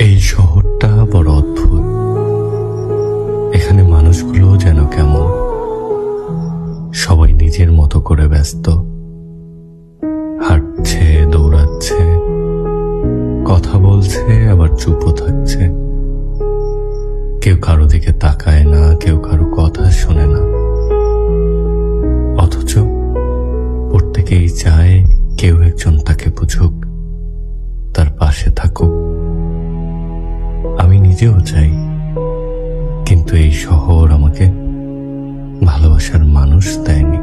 এই শহরটা বড় অদ্ভুত। এখানে মানুষগুলো যেন কেমন, সবাই নিজের মতো করে ব্যস্ত, হাঁটছে, দৌড়াচ্ছে, কথা বলছে, আবার চুপও থাকছে। কেউ কারো দিকে তাকায় না, কেউ কারো কথা শোনে না, অথচ প্রত্যেকেই চায় কেউ একজন তাকে বুঝুক, তার পাশে থাকুক। আমি নিজেও চাই, কিন্তু এই শহর আমাকে ভালোবাসার মানুষ দেয়নি।